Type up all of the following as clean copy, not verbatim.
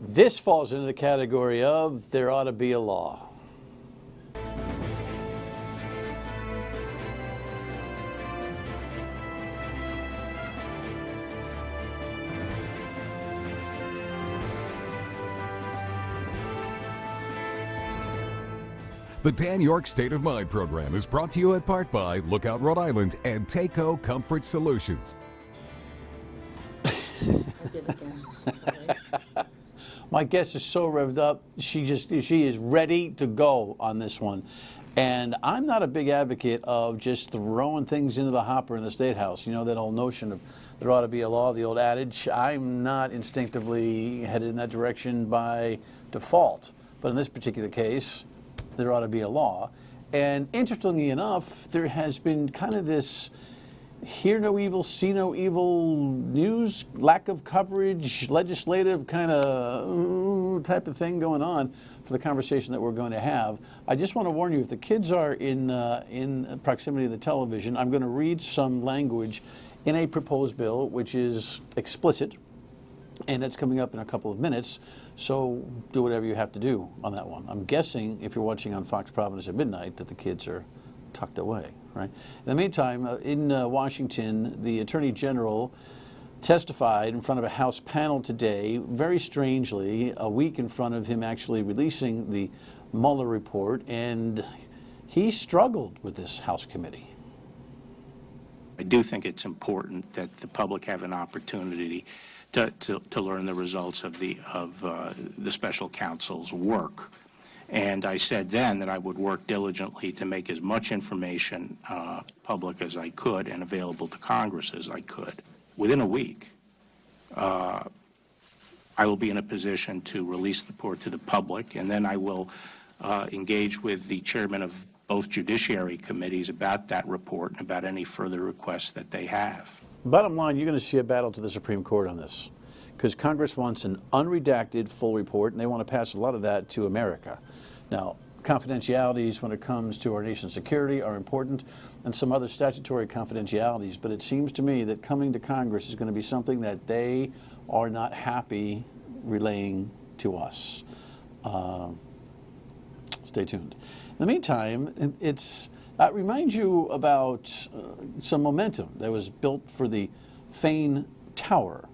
This falls into the category of there ought to be a law. The Dan York State of Mind program is brought to you in part by Lookout Rhode Island and Takeo Comfort Solutions. I did again. Sorry. My guest is so revved up. She is ready to go on this one. And I'm not a big advocate of just throwing things into the hopper in the State House. You know, that old notion of there ought to be a law, the old adage. I'm not instinctively headed in that direction by default. But in this particular case, there ought to be a law. And interestingly enough, there has been kind of this hear no evil, see no evil news, lack of coverage, legislative kind of type of thing going on for the conversation that we're going to have. I just want to warn you, if the kids are in proximity of the television, I'm going to read some language in a proposed bill which is explicit, and it's coming up in a couple of minutes, so do whatever you have to do on that one. I'm guessing if you're watching on Fox Providence at midnight that the kids are tucked away, right? In the meantime, in Washington, the Attorney General testified in front of a House panel today, very strangely, a week in front of him actually releasing the Mueller report, and he struggled with this House committee. I do think it's important that the public have an opportunity to learn the results of the special counsel's work. And I said then that I would work diligently to make as much information public as I could and available to Congress as I could. Within a week, I will be in a position to release the report to the public, and then I will engage with the chairman of both judiciary committees about that report and about any further requests that they have. Bottom line, you're going to see a battle to the Supreme Court on this, because Congress wants an unredacted full report, and they want to pass a lot of that to America. Now, confidentialities when it comes to our nation's security are important, and some other statutory confidentialities, but it seems to me that coming to Congress is going to be something that they are not happy relaying to us. Stay tuned. In the meantime, I remind you about some momentum that was built for the Fane Tower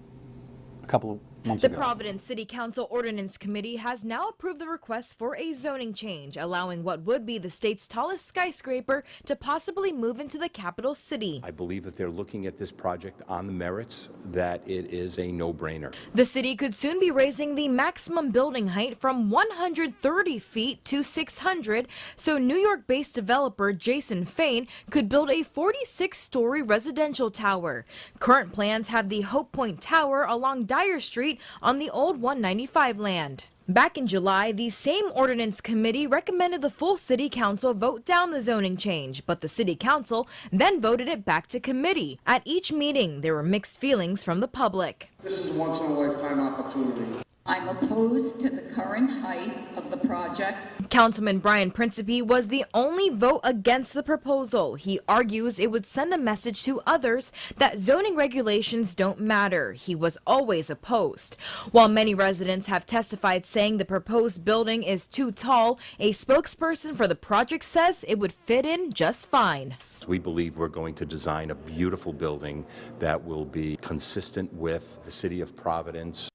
a couple of months ago. The Providence City Council Ordinance Committee has now approved the request for a zoning change, allowing what would be the state's tallest skyscraper to possibly move into the capital city. I believe that they're looking at this project on the merits, that it is a no-brainer. The city could soon be raising the maximum building height from 130 feet to 600, so New York-based developer Jason Fane could build a 46-story residential tower. Current plans have the Hope Point Tower along Dyer Street on the old 195 land. Back in July, the same ordinance committee recommended the full city council vote down the zoning change, but the city council then voted it back to committee. At each meeting, there were mixed feelings from the public. This is a once-in-a-lifetime opportunity. I'm opposed to the current height of the project. Councilman Brian Principe was the only vote against the proposal. He argues it would send a message to others that zoning regulations don't matter. He was always opposed. While many residents have testified saying the proposed building is too tall, a spokesperson for the project says it would fit in just fine. We believe we're going to design a beautiful building that will be consistent with the city of Providence.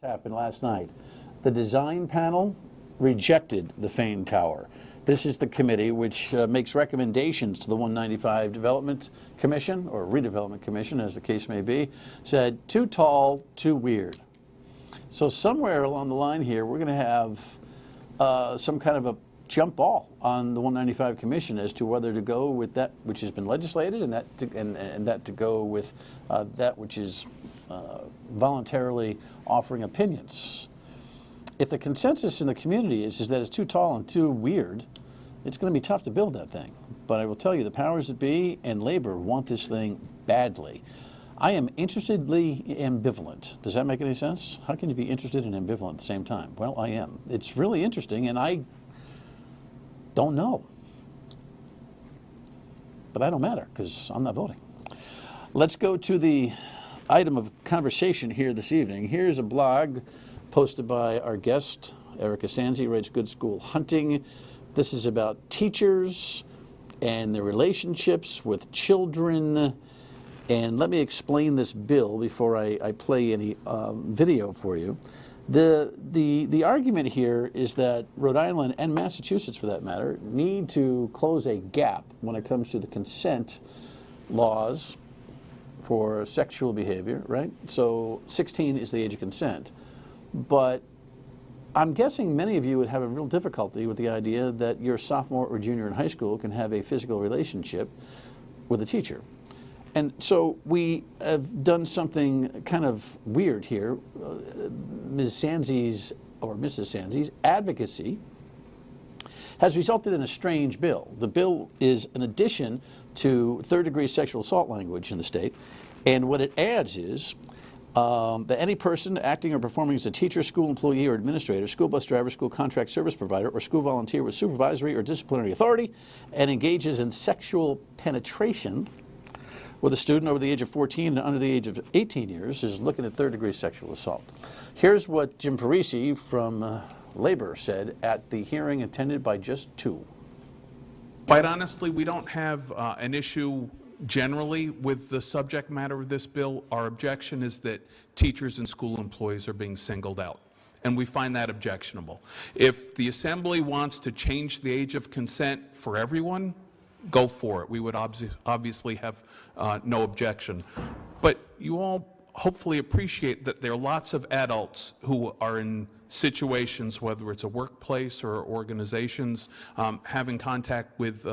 Happened last night. The design panel rejected the Fane Tower. This is the committee which makes recommendations to the 195 Development Commission, or Redevelopment Commission as the case may be, said too tall, too weird. So somewhere along the line here we're going to have some kind of a jump ball on the 195 Commission as to whether to go with that which has been legislated and that to go with that which is voluntarily offering opinions. If the consensus in the community is that it's too tall and too weird, it's going to be tough to build that thing. But I will tell you, the powers that be and labor want this thing badly. I am interestedly ambivalent. Does that make any sense? How can you be interested and ambivalent at the same time? Well, I am. It's really interesting, and I don't know. But I don't matter because I'm not voting. Let's go to the item of conversation here this evening. Here's a blog posted by our guest, Erika Sanzi, writes Good School Hunting. This is about teachers and their relationships with children. And let me explain this bill before I play any video for you. The argument here is that Rhode Island and Massachusetts, for that matter, need to close a gap when it comes to the consent laws for sexual behavior, right? So 16 is the age of consent. But I'm guessing many of you would have a real difficulty with the idea that your sophomore or junior in high school can have a physical relationship with a teacher. And so we have done something kind of weird here. Ms. Sanzi's, or Mrs. Sanzi's, advocacy has resulted in a strange bill. The bill is an addition to third-degree sexual assault language in the state, and what it adds is that any person acting or performing as a teacher, school employee or administrator, school bus driver, school contract service provider, or school volunteer with supervisory or disciplinary authority and engages in sexual penetration with a student over the age of 14 and under the age of 18 years is looking at third-degree sexual assault. Here's what Jim Parisi from Labor said at the hearing attended by just two. Quite honestly, we don't have an issue generally with the subject matter of this bill. Our objection is that teachers and school employees are being singled out, and we find that objectionable. If the Assembly wants to change the age of consent for everyone, go for it. We would obviously have no objection. But you all hopefully appreciate that there are lots of adults who are in situations, whether it's a workplace or organizations, having contact with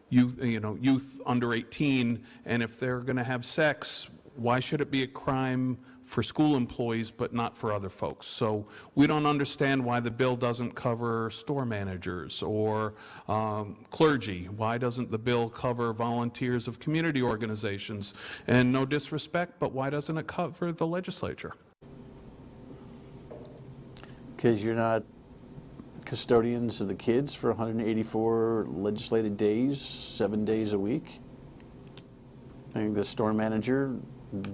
youth under 18, and if they're going to have sex, why should it be a crime for school employees but not for other folks? So we don't understand why the bill doesn't cover store managers or clergy. Why doesn't the bill cover volunteers of community organizations? And no disrespect, but why doesn't it cover the legislature? Because you're not custodians of the kids for 184 legislated days, 7 days a week. I think the store manager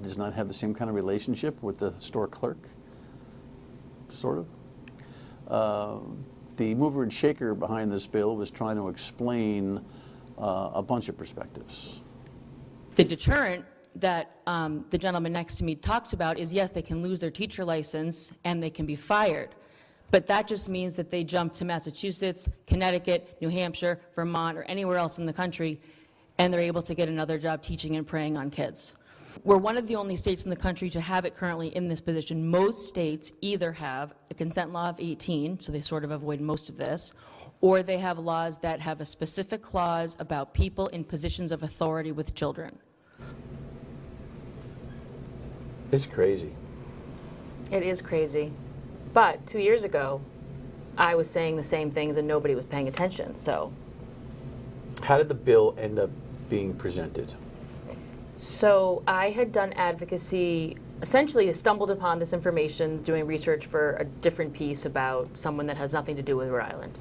does not have the same kind of relationship with the store clerk, sort of. The mover and shaker behind this bill was trying to explain a bunch of perspectives. The deterrent that the gentleman next to me talks about is, yes, they can lose their teacher license and they can be fired. But that just means that they jump to Massachusetts, Connecticut, New Hampshire, Vermont, or anywhere else in the country, and they're able to get another job teaching and preying on kids. We're one of the only states in the country to have it currently in this position. Most states either have a consent law of 18, so they sort of avoid most of this, or they have laws that have a specific clause about people in positions of authority with children. It's crazy. It is crazy. But 2 years ago, I was saying the same things and nobody was paying attention, so. How did the bill end up being presented? So I had done advocacy, essentially stumbled upon this information doing research for a different piece about someone that has nothing to do with Rhode Island.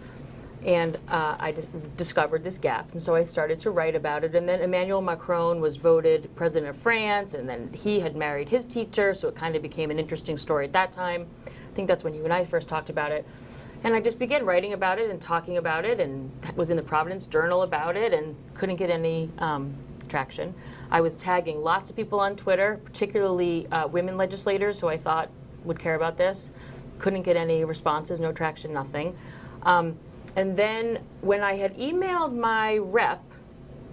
And I discovered this gap, and so I started to write about it. And then Emmanuel Macron was voted president of France, and then he had married his teacher, so it kind of became an interesting story at that time. I think that's when you and I first talked about it. And I just began writing about it and talking about it, and was in the Providence Journal about it, and couldn't get any traction. I was tagging lots of people on Twitter, particularly women legislators who I thought would care about this. Couldn't get any responses, no traction, nothing. And then when I had emailed my rep,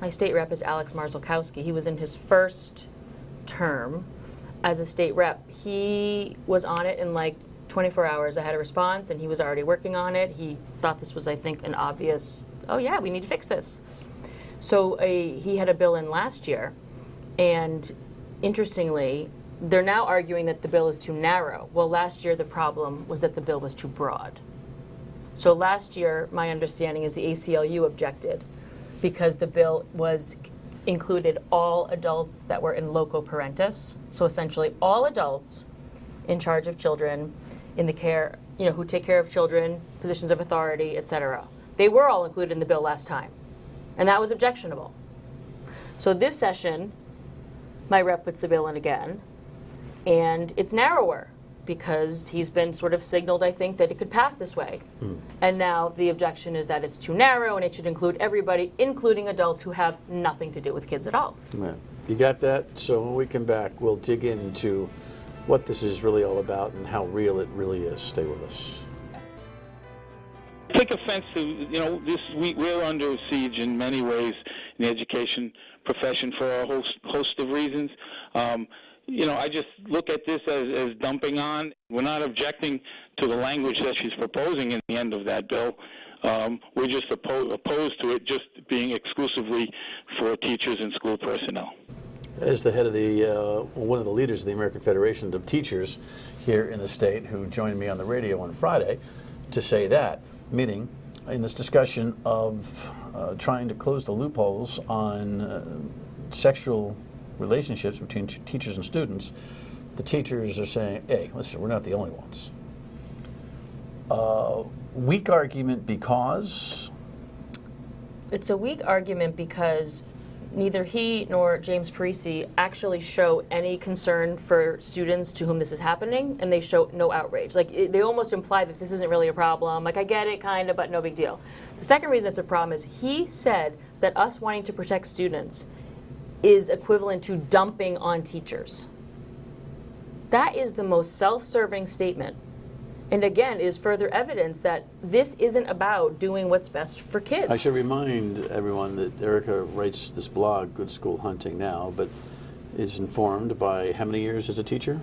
my state rep is Alex Marzolkowski. He was in his first term as a state rep. He was on it in like 24 hours. I had a response, and he was already working on it. He thought this was, I think, an obvious, oh yeah, we need to fix this. So he had a bill in last year, and interestingly, they're now arguing that the bill is too narrow. Well, last year the problem was that the bill was too broad. So last year, my understanding is the ACLU objected because the bill included all adults that were in loco parentis. So essentially all adults in charge of children, in the care, who take care of children, positions of authority, etc. They were all included in the bill last time, and that was objectionable. So this session, my rep puts the bill in again, and it's narrower because he's been sort of signaled, I think, that it could pass this way. And now the objection is that it's too narrow and it should include everybody, including adults who have nothing to do with kids at all. Yeah. You got that? So when we come back, we'll dig into what this is really all about and how real it really is. Stay with us. Take offense to, we're under siege in many ways in the education profession for a host of reasons. I just look at this as dumping on. We're not objecting to the language that she's proposing in the end of that bill. We're just opposed to it just being exclusively for teachers and school personnel. As the head of the, one of the leaders of the American Federation of Teachers here in the state, who joined me on the radio on Friday to say that, meaning in this discussion of trying to close the loopholes on sexual relationships between teachers and students, the teachers are saying, hey, listen, we're not the only ones. Weak argument because? It's a weak argument because neither he nor James Parisi actually show any concern for students to whom this is happening, and they show no outrage. They almost imply that this isn't really a problem. Like, I get it, kind of, but no big deal. The second reason it's a problem is he said that us wanting to protect students is equivalent to dumping on teachers. That is the most self-serving statement. And again, is further evidence that this isn't about doing what's best for kids. I should remind everyone that Erika writes this blog, Good School Hunting, now, but is informed by how many years as a teacher?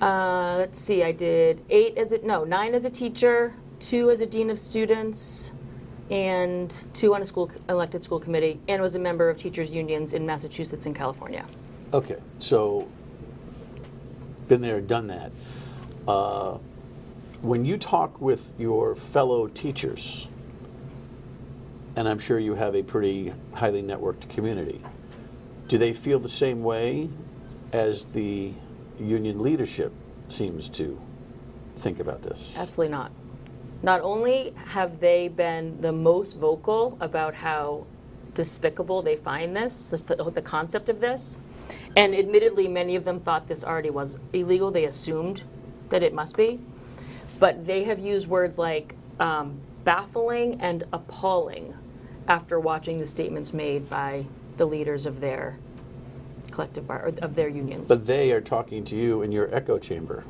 Let's see, I did 9 as a teacher, 2 as a dean of students, and 2 on a elected school committee, and was a member of teachers' unions in Massachusetts and California. Okay, so been there, done that. When you talk with your fellow teachers, and I'm sure you have a pretty highly networked community, do they feel the same way as the union leadership seems to think about this? Absolutely not. Not only have they been the most vocal about how despicable they find this, the concept of this, and admittedly many of them thought this already was illegal, they assumed that it must be, but they have used words like baffling and appalling after watching the statements made by the leaders of their collective bar, of their unions. But they are talking to you in your echo chamber.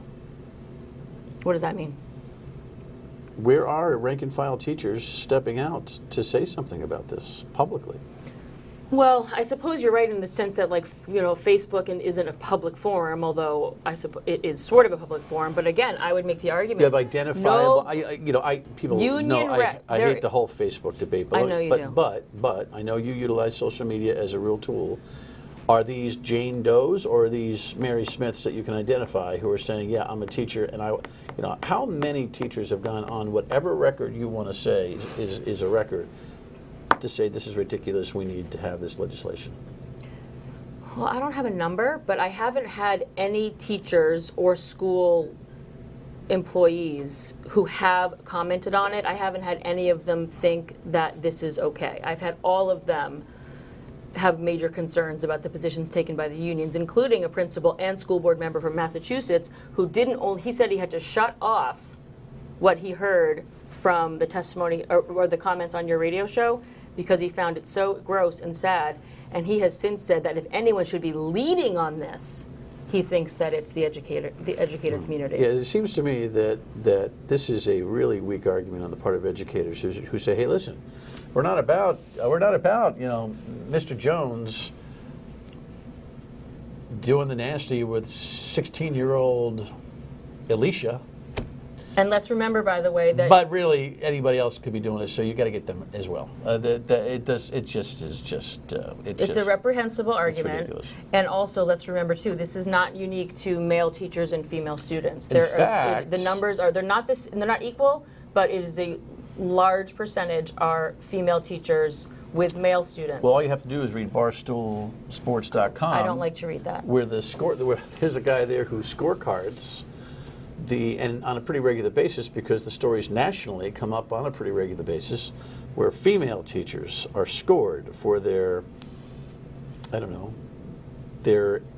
What does that mean? Where are rank and file teachers stepping out to say something about this publicly? Well, I suppose you're right in the sense that, Facebook isn't a public forum, although I suppose it is sort of a public forum. But again, I would make the argument. You have identifiable. No, people union know I hate the whole Facebook debate. But I know you do. But I know you utilize social media as a real tool. Are these Jane Does or are these Mary Smiths that you can identify who are saying, yeah, I'm a teacher, and how many teachers have gone on whatever record you want to say is a record to say this is ridiculous, we need to have this legislation? Well, I don't have a number, but I haven't had any teachers or school employees who have commented on it. I haven't had any of them think that this is okay. I've had all of them have major concerns about the positions taken by the unions, including a principal and school board member from Massachusetts who he said he had to shut off what he heard from the testimony or the comments on your radio show because he found it so gross and sad. And he has since said that if anyone should be leading on this, he thinks that it's the educator community. Yeah, it seems to me that this is a really weak argument on the part of educators who say, hey, listen, we're not about Mr. Jones doing the nasty with 16-year-old Alicia. And let's remember, by the way, that. But really, anybody else could be doing it, so you got to get them as well. It's a reprehensible argument. Ridiculous. And also, let's remember too, this is not unique to male teachers and female students. In fact, the numbers they're not equal, but it is a large percentage are female teachers with male students. Well, all you have to do is read barstoolsports.com. I don't like to read that. Where there's a guy there who scorecards and on a pretty regular basis, because the stories nationally come up on a pretty regular basis, where female teachers are scored for their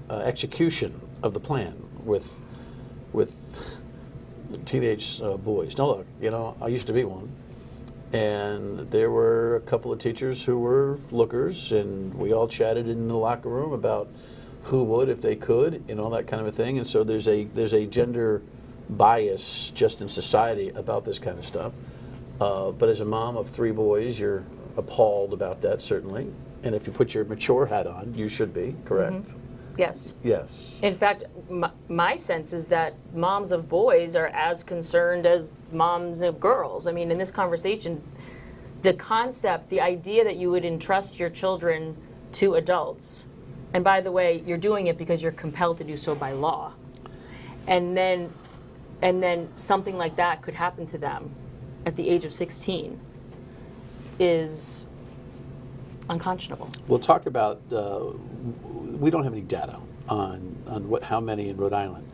execution of the plan with teenage boys. Now look, you know, I used to be one, and there were a couple of teachers who were lookers, and we all chatted in the locker room about who would if they could, and all that kind of a thing. And so there's a gender bias just in society about this kind of stuff. But as a mom of 3 boys, you're appalled about that, certainly. And if you put your mature hat on, you should be, correct? Mm-hmm. Yes. Yes. In fact, my sense is that moms of boys are as concerned as moms of girls. I mean, in this conversation, the concept, the idea that you would entrust your children to adults, and by the way, you're doing it because you're compelled to do so by law, and then something like that could happen to them at the age of 16 is unconscionable. We'll talk about, we don't have any data on how many in Rhode Island.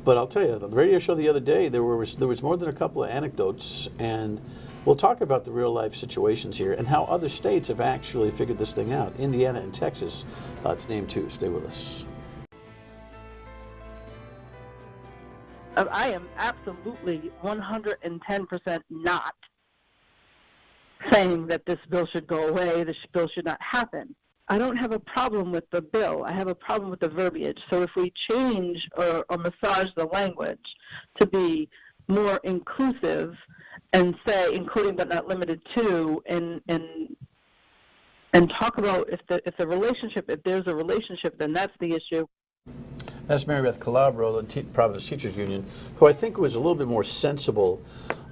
But I'll tell you, the radio show the other day, there was more than a couple of anecdotes, and we'll talk about the real life situations here and how other states have actually figured this thing out. Indiana and Texas, to name 2. Stay with us. I am absolutely 110% not saying that this bill should go away, this bill should not happen. I don't have a problem with the bill. I have a problem with the verbiage. So if we change or massage the language to be more inclusive and say including but not limited to, and talk about if there's a relationship, then that's the issue. That's Mary Beth Calabro, the Providence Teachers Union, who I think was a little bit more sensible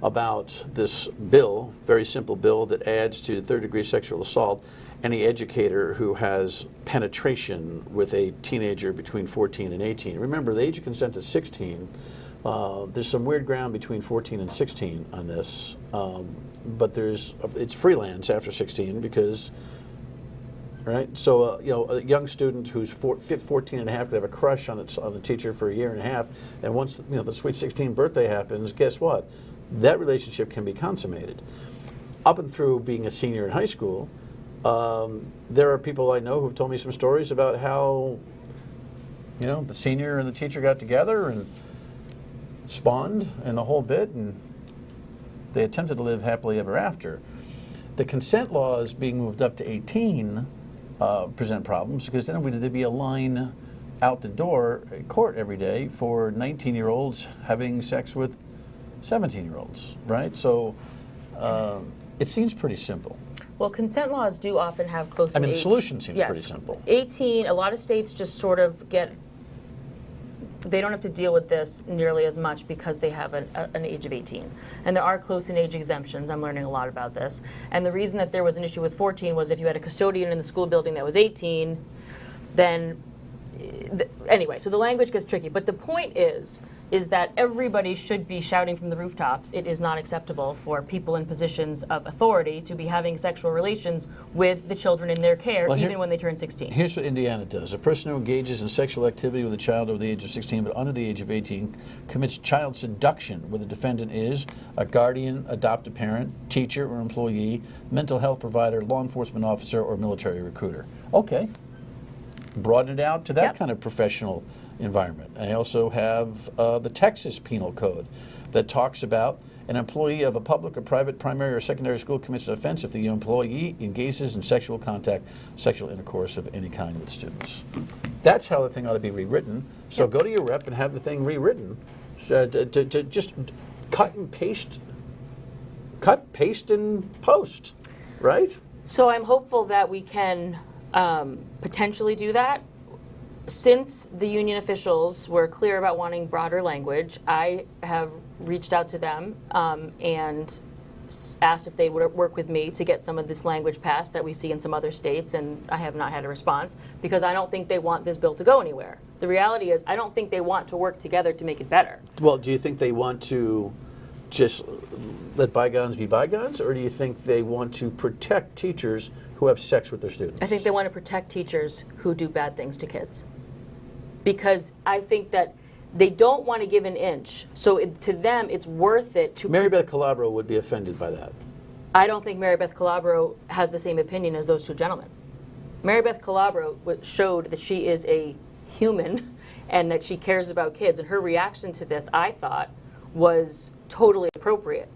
about this bill, very simple bill that adds to third-degree sexual assault any educator who has penetration with a teenager between 14 and 18. Remember, the age of consent is 16. There's some weird ground between 14 and 16 on this, but it's freelance after 16 because, right? So, you know, a young student who's 14 and a half could have a crush on the teacher for a year and a half, and once, you know, the sweet 16 birthday happens, guess what? That relationship can be consummated. Up and through being a senior in high school, there are people I know who've told me some stories about how, you know, the senior and the teacher got together and spawned and the whole bit, and they attempted to live happily ever after. The consent laws being moved up to 18 present problems because then there'd be a line out the door at court every day for 19-year-olds having sex with 17-year-olds, right? So it seems pretty simple. Well, consent laws do often have close I mean, age. the solution seems Yes. pretty simple. 18, a lot of states just sort of they don't have to deal with this nearly as much because they have an age of 18. And there are close in age exemptions. I'm learning a lot about this. And the reason that there was an issue with 14 was if you had a custodian in the school building that was 18, then anyway, so the language gets tricky. But the point is that everybody should be shouting from the rooftops. It is not acceptable for people in positions of authority to be having sexual relations with the children in their care, even when they turn 16. Here's what Indiana does. A person who engages in sexual activity with a child over the age of 16 but under the age of 18 commits child seduction where the defendant is a guardian, adoptive parent, teacher or employee, mental health provider, law enforcement officer, or military recruiter. Okay. Broaden it out to that kind of professional environment. I also have the Texas Penal Code that talks about an employee of a public or private primary or secondary school commits an offense if the employee engages in sexual contact, sexual intercourse of any kind with students. That's how the thing ought to be rewritten. So go to your rep and have the thing rewritten. To just cut, paste, and post, right? So I'm hopeful that we can potentially do that. Since the union officials were clear about wanting broader language, I have reached out to them and asked if they would work with me to get some of this language passed that we see in some other states, and I have not had a response because I don't think they want this bill to go anywhere. The reality is I don't think they want to work together to make it better. Well, do you think they want to just let bygones be bygones, or do you think they want to protect teachers who have sex with their students? I think they want to protect teachers who do bad things to kids. Because I think that they don't want to give an inch. So to them, it's worth it to... Mary Beth Calabro would be offended by that. I don't think Mary Beth Calabro has the same opinion as those two gentlemen. Mary Beth Calabro showed that she is a human and that she cares about kids. And her reaction to this, I thought, was totally appropriate.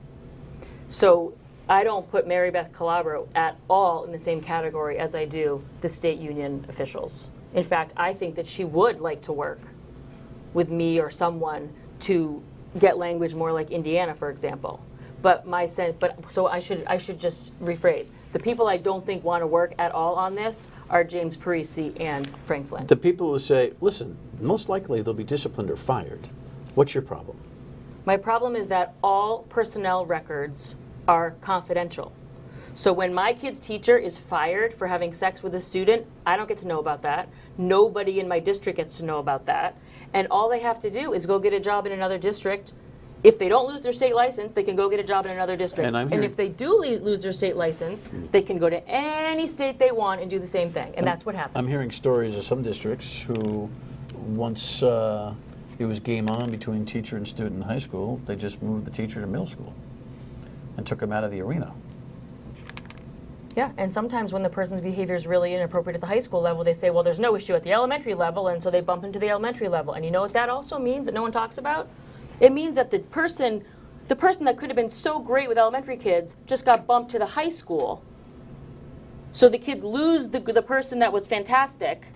So I don't put Mary Beth Calabro at all in the same category as I do the state union officials. In fact, I think that she would like to work with me or someone to get language more like Indiana, for example. But my sense, so I should just rephrase. The people I don't think want to work at all on this are James Parisi and Frank Flynn. The people who say, listen, most likely they'll be disciplined or fired. What's your problem? My problem is that all personnel records are confidential. So when my kid's teacher is fired for having sex with a student, I don't get to know about that. Nobody in my district gets to know about that. And all they have to do is go get a job in another district. If they don't lose their state license, they can go get a job in another district. And if they do lose their state license, they can go to any state they want and do the same thing. And that's what happens. I'm hearing stories of some districts who, once it was game on between teacher and student in high school, they just moved the teacher to middle school and took him out of the arena. Yeah, and sometimes when the person's behavior is really inappropriate at the high school level, they say, well, there's no issue at the elementary level, and so they bump into the elementary level. And you know what that also means that no one talks about? It means that the person that could have been so great with elementary kids just got bumped to the high school. So the kids lose the person that was fantastic,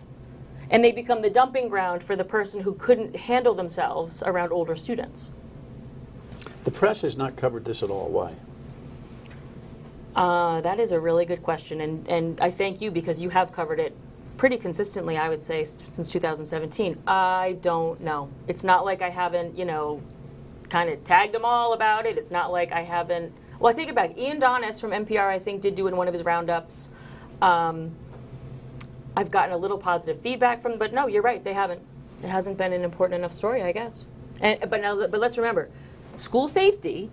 and they become the dumping ground for the person who couldn't handle themselves around older students. The press has not covered this at all. Why? That is a really good question, and I thank you because you have covered it pretty consistently, I would say, since 2017. I don't know. It's not like I haven't, kind of tagged them all about it. It's not like I haven't. Well, I take it back. Ian Donis from NPR, I think, did do in one of his roundups. I've gotten a little positive feedback from, but no, you're right. They haven't. It hasn't been an important enough story, I guess. But let's remember, school safety.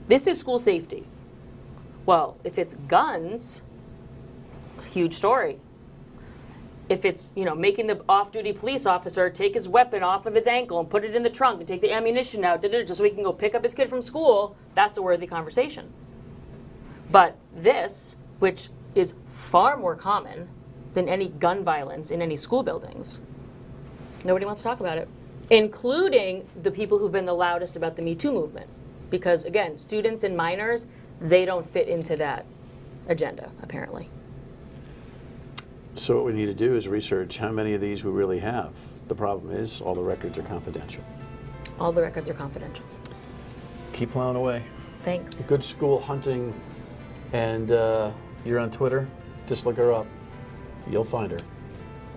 This is school safety. Well, if it's guns, huge story. If it's, making the off-duty police officer take his weapon off of his ankle and put it in the trunk and take the ammunition out, just so he can go pick up his kid from school, that's a worthy conversation. But this, which is far more common than any gun violence in any school buildings, nobody wants to talk about it, including the people who've been the loudest about the Me Too movement. Because, again, students and minors, they don't fit into that agenda, apparently. So what we need to do is research how many of these we really have. The problem is all the records are confidential. All the records are confidential. Keep plowing away. Thanks. Good school hunting, and you're on Twitter. Just look her up. You'll find her.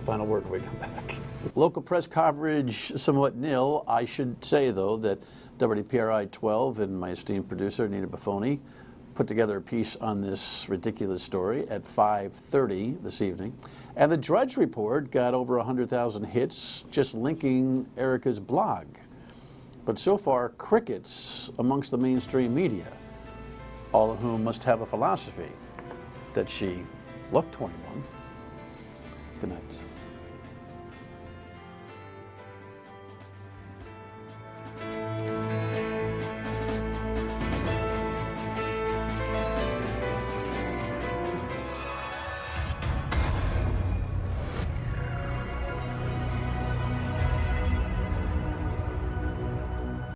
Final word when we come back. Local press coverage somewhat nil. I should say, though, that WPRI 12 and my esteemed producer, Nina Buffoni, put together a piece on this ridiculous story at 5:30 this evening. And the Drudge Report got over 100,000 hits just linking Erika's blog. But so far, crickets amongst the mainstream media, all of whom must have a philosophy that she looked 21. Good night.